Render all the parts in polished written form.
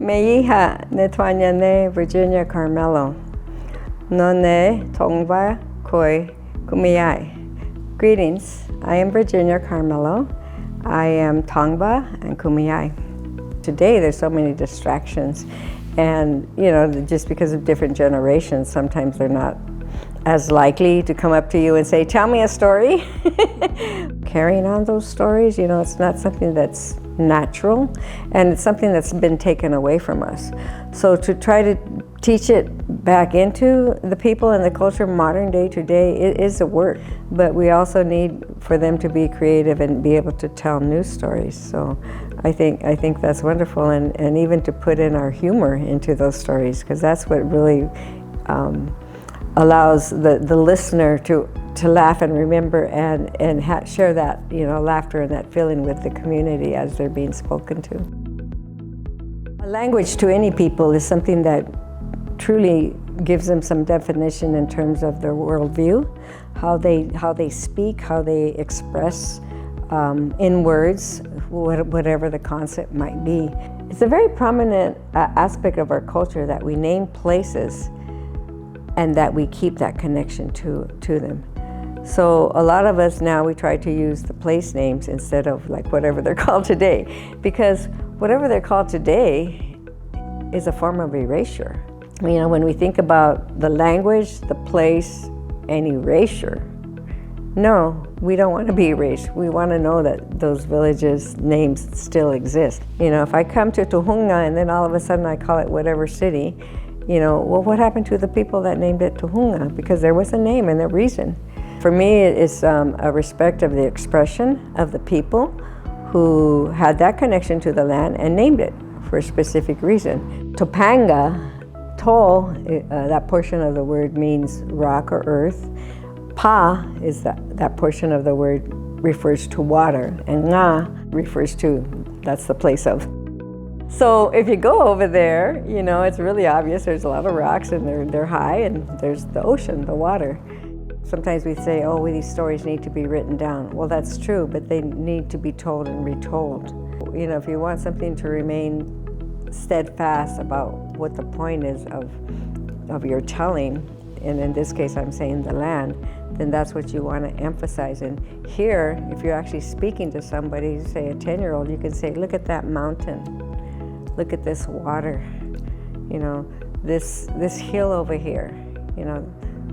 Kumeyaay ne Virginia Carmelo. None Tongva koi Kumeyaay. Greetings, I am Virginia Carmelo. I am Tongva and Kumeyaay. Today there's so many distractions, and just because of different generations, sometimes they're not as likely to come up to you and say, tell me a story. Carrying on those stories, it's not something that's natural, and it's something that's been taken away from us. So to try to teach it back into the people and the culture modern day today, it is a work, but we also need for them to be creative and be able to tell new stories. So I think that's wonderful, and even to put in our humor into those stories, because that's what really allows the listener to laugh and remember and share that laughter and that feeling with the community as they're being spoken to. A language to any people is something that truly gives them some definition in terms of their worldview, how they speak, how they express in words, whatever the concept might be. It's a very prominent aspect of our culture that we name places and that we keep that connection to them. So a lot of us now, we try to use the place names instead of like whatever they're called today, because whatever they're called today is a form of erasure. When we think about the language, the place, and erasure, no, we don't want to be erased. We want to know that those villages' names still exist. If I come to Tuhunga and then all of a sudden I call it whatever city, well, what happened to the people that named it Tuhunga? Because there was a name and a reason. For me, it's a respect of the expression of the people who had that connection to the land and named it for a specific reason. Topanga, to, that portion of the word means rock or earth. Pa is that portion of the word refers to water, and nga refers to, that's the place of. So if you go over there, it's really obvious. There's a lot of rocks, and they're high, and there's the ocean, the water. Sometimes we say, oh, these stories need to be written down. Well, that's true, but they need to be told and retold. If you want something to remain steadfast about what the point is of your telling, and in this case I'm saying the land, then that's what you want to emphasize. And here, if you're actually speaking to somebody, say a 10-year-old, you can say, look at that mountain, look at this water, this hill over here,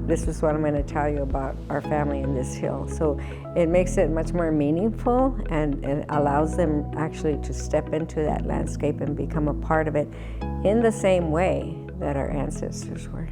this is what I'm going to tell you about our family in this hill. So it makes it much more meaningful and allows them actually to step into that landscape and become a part of it in the same way that our ancestors were.